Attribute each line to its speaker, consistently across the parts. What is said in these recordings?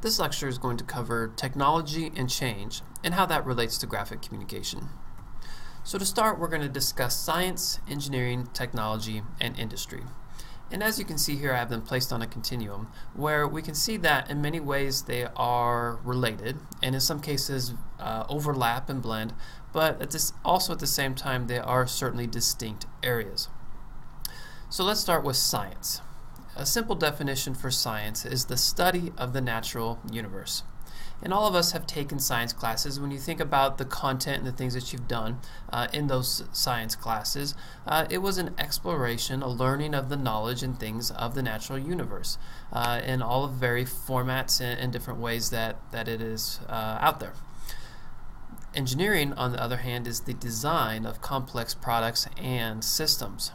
Speaker 1: This lecture is going to cover technology and change and how that relates to graphic communication. So to start, we're going to discuss science, engineering, technology, and industry. And as you can see here, I have them placed on a continuum where we can see that in many ways they are related and in some cases overlap and blend, but also at the same time they are certainly distinct areas. So let's start with science. A simple definition for science is the study of the natural universe. And all of us have taken science classes. When you think about the content and the things that you've done in those science classes, it was an exploration, a learning of the knowledge and things of the natural universe in all of very formats and different ways that it is out there. Engineering, on the other hand, is the design of complex products and systems.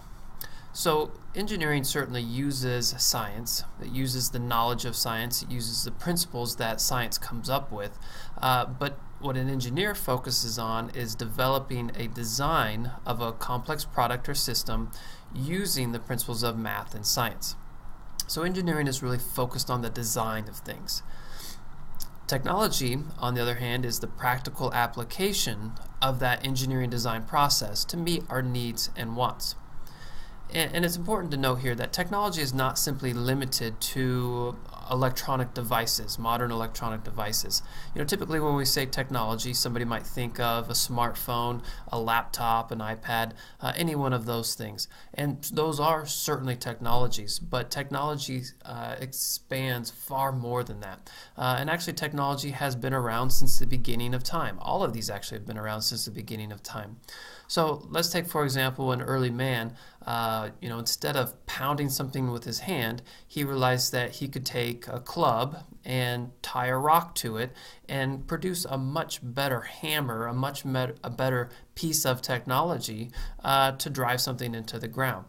Speaker 1: So engineering certainly uses science, it uses the knowledge of science, it uses the principles that science comes up with, but what an engineer focuses on is developing a design of a complex product or system using the principles of math and science. So engineering is really focused on the design of things. Technology, on the other hand, is the practical application of that engineering design process to meet our needs and wants. And it's important to note here that technology is not simply limited to electronic devices, modern electronic devices. Typically when we say technology, somebody might think of a smartphone, a laptop, an iPad, any one of those things. And those are certainly technologies, but technology expands far more than that. And actually technology has been around since the beginning of time. All of these actually have been around since the beginning of time. So let's take, for example, an early man. Instead of pounding something with his hand, he realized that he could take a club and tie a rock to it and produce a much better hammer, a better piece of technology to drive something into the ground.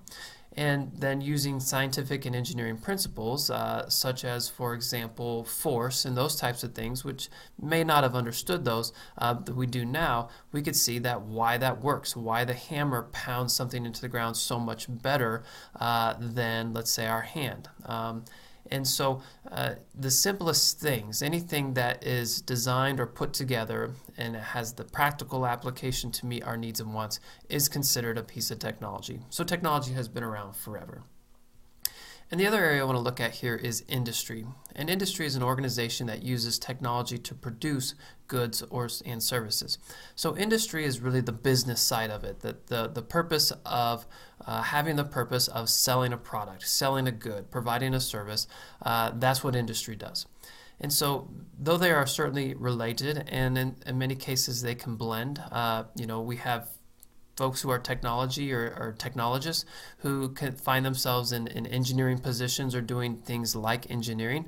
Speaker 1: And then using scientific and engineering principles, such as, for example, force and those types of things, which may not have understood those, that we do now, we could see that why that works, why the hammer pounds something into the ground so much better than, let's say, our hand. And so the simplest things, anything that is designed or put together and has the practical application to meet our needs and wants is considered a piece of technology. So technology has been around forever. And the other area I want to look at here is industry. And industry is an organization that uses technology to produce goods and services. So industry is really the business side of it, the purpose of having the purpose of selling a product, selling a good, providing a service. That's what industry does. And so, though they are certainly related, and in many cases they can blend, we have folks who are technology or technologists who can find themselves in engineering positions or doing things like engineering.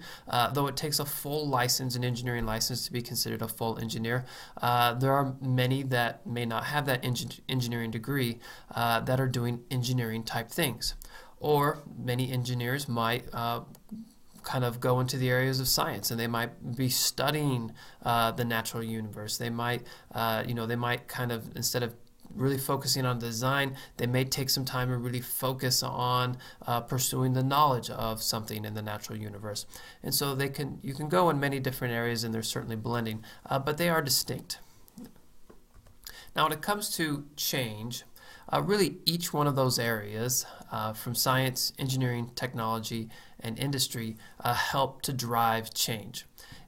Speaker 1: Though it takes a full license, an engineering license, to be considered a full engineer, there are many that may not have that engineering degree that are doing engineering type things. Or many engineers might kind of go into the areas of science, and they might be studying the natural universe. They might, they might kind of, instead of really focusing on design, they may take some time and really focus on pursuing the knowledge of something in the natural universe. And so you can go in many different areas, and they're certainly blending, but they are distinct. Now when it comes to change, really each one of those areas from science, engineering, technology, and industry help to drive change.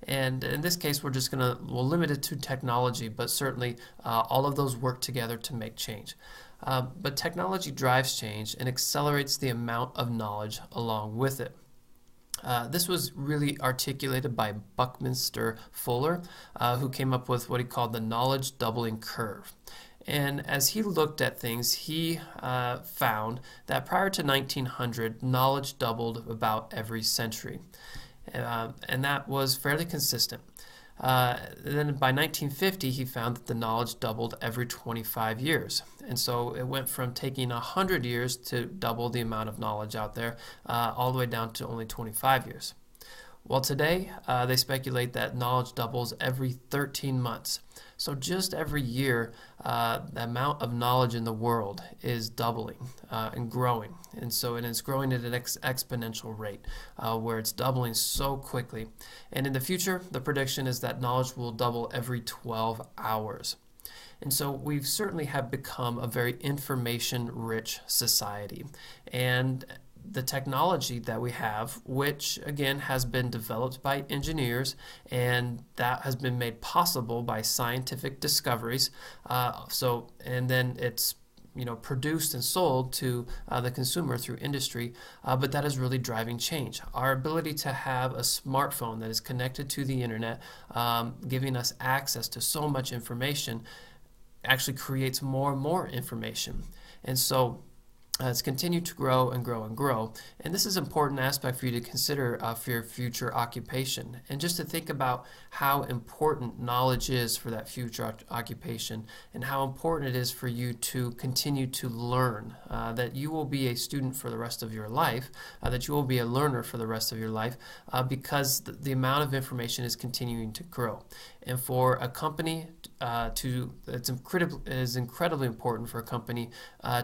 Speaker 1: And in this case, we'll limit it to technology, but certainly all of those work together to make change. But technology drives change and accelerates the amount of knowledge along with it. This was really articulated by Buckminster Fuller, who came up with what he called the knowledge doubling curve. And as he looked at things, he found that prior to 1900, knowledge doubled about every century. And that was fairly consistent. Then by 1950, he found that the knowledge doubled every 25 years. And so it went from taking 100 years to double the amount of knowledge out there all the way down to only 25 years. Well, today they speculate that knowledge doubles every 13 months. So just every year, the amount of knowledge in the world is doubling and growing. And it's growing at an exponential rate where it's doubling so quickly. And in the future, the prediction is that knowledge will double every 12 hours. And so we certainly have become a very information-rich society. And the technology that we have, which again has been developed by engineers and that has been made possible by scientific discoveries, and then it's produced and sold to the consumer through industry, but that is really driving change. Our ability to have a smartphone that is connected to the internet, giving us access to so much information, actually creates more and more information. And so it's continued to grow and grow and grow. And this is an important aspect for you to consider for your future occupation. And just to think about how important knowledge is for that future occupation and how important it is for you to continue to learn, that you will be a student for the rest of your life, that you will be a learner for the rest of your life because the amount of information is continuing to grow. And for a company it's incredibly important for a company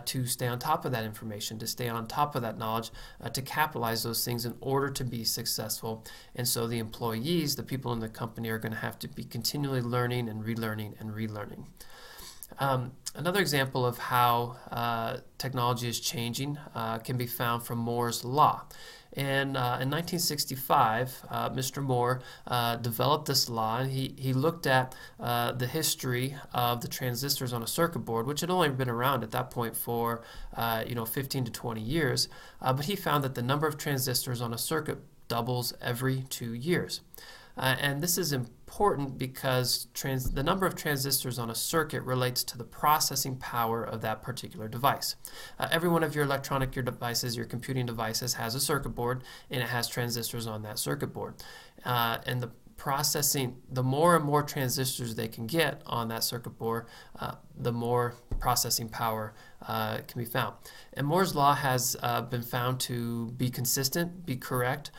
Speaker 1: to stay on top of that information, to stay on top of that knowledge, to capitalize those things in order to be successful. And so the employees, the people in the company, are going to have to be continually learning and relearning and relearning. Another example of how technology is changing can be found from Moore's Law. And in 1965, Mr. Moore developed this law, and he looked at the history of the transistors on a circuit board, which had only been around at that point for 15 to 20 years. But he found that the number of transistors on a circuit doubles every 2 years. And this is important because the number of transistors on a circuit relates to the processing power of that particular device. Every one of your devices, your computing devices, has a circuit board, and it has transistors on that circuit board. And the more and more transistors they can get on that circuit board, the more processing power can be found. And Moore's Law has been found to be consistent, be correct,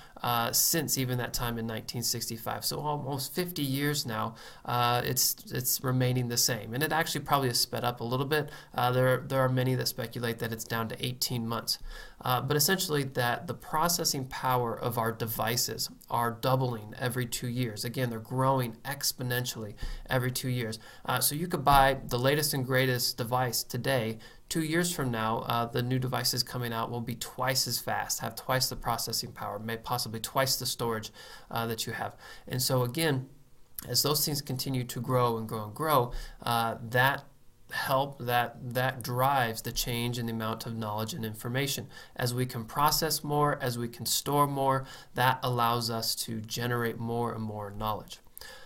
Speaker 1: since even that time in 1965. So almost 50 years now, it's remaining the same. And it actually probably has sped up a little bit. There are many that speculate that it's down to 18 months. But essentially that the processing power of our devices are doubling every 2 years. Again, they're growing exponentially every 2 years. So you could buy the latest and greatest device today. 2 years from now, the new devices coming out will be twice as fast, have twice the processing power, may possibly twice the storage that you have. And so again, as those things continue to grow and grow and grow, that drives the change in the amount of knowledge and information. As we can process more, as we can store more, that allows us to generate more and more knowledge.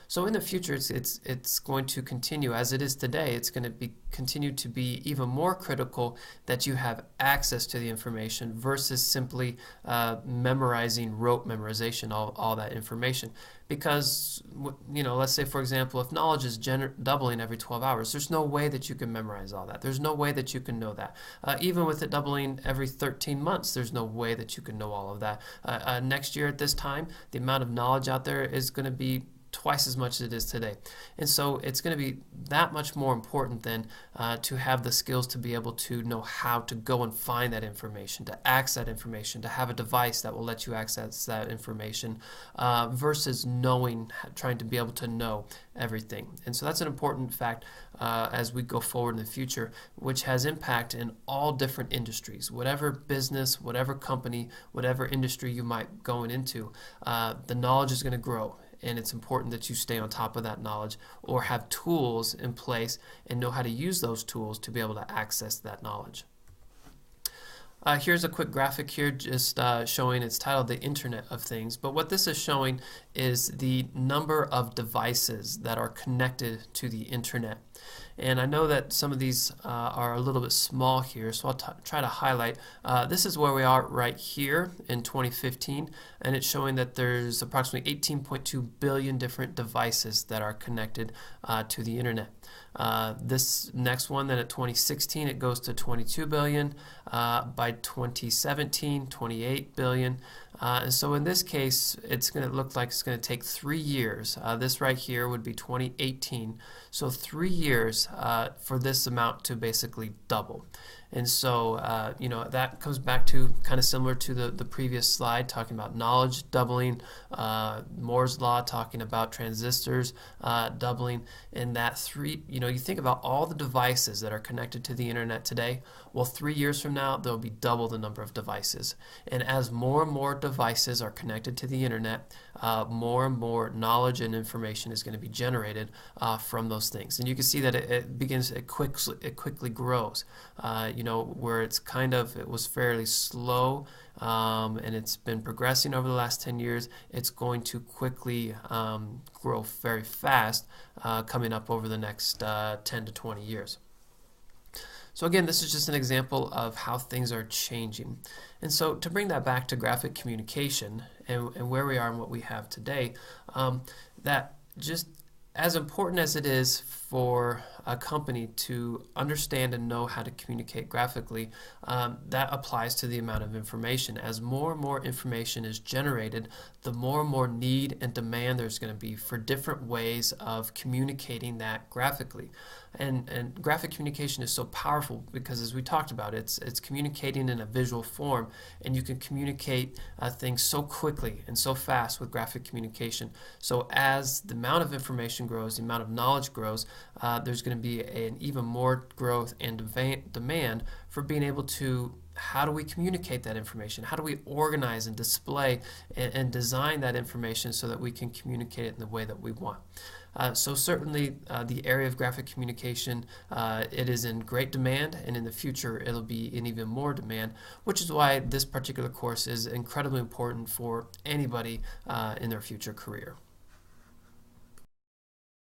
Speaker 1: So in the future, it's going to continue as it is today. It's going to continue to be even more critical that you have access to the information versus simply memorizing, rote memorization, all that information. Because, let's say, for example, if knowledge is doubling every 12 hours, there's no way that you can memorize all that. There's no way that you can know that. Even with it doubling every 13 months, there's no way that you can know all of that. Next year at this time, the amount of knowledge out there is going to be twice as much as it is today. And so it's going to be that much more important then to have the skills to be able to know how to go and find that information, to access that information, to have a device that will let you access that information versus trying to be able to know everything. And so that's an important fact as we go forward in the future, which has impact in all different industries. Whatever business, whatever company, whatever industry you might go into, the knowledge is going to grow. And it's important that you stay on top of that knowledge or have tools in place and know how to use those tools to be able to access that knowledge. Here's a quick graphic here just showing, it's titled The Internet of Things, but what this is showing is the number of devices that are connected to the internet. And I know that some of these are a little bit small here, so I'll try to highlight. This is where we are right here in 2015, and it's showing that there's approximately 18.2 billion different devices that are connected to the internet. This next one, then at 2016, it goes to 22 billion. By 2017, 28 billion. And so in this case, it's going to look like it's going to take 3 years. This right here would be 2018. So 3 years for this amount to basically double. And so, that comes back to kind of similar to the previous slide, talking about knowledge doubling, Moore's law talking about transistors doubling, and that you think about all the devices that are connected to the internet today. Well, 3 years from now, there'll be double the number of devices. And as more and more devices are connected to the internet, more and more knowledge and information is going to be generated from those things. And you can see that it quickly grows. Where it was fairly slow, and it's been progressing over the last 10 years, it's going to quickly grow very fast coming up over the next 10 to 20 years. So again, this is just an example of how things are changing. And so to bring that back to graphic communication and where we are and what we have today, that just as important as it is for a company to understand and know how to communicate graphically, that applies to the amount of information. As more and more information is generated, the more and more need and demand there's going to be for different ways of communicating that graphically. And graphic communication is so powerful because, as we talked about, it's communicating in a visual form, and you can communicate things so quickly and so fast with graphic communication. So as the amount of information grows, the amount of knowledge grows, there's going to be an even more growth and demand for being able to, how do we communicate that information? How do we organize and display and design that information so that we can communicate it in the way that we want? So certainly the area of graphic communication, it is in great demand, and in the future it'll be in even more demand, which is why this particular course is incredibly important for anybody in their future career.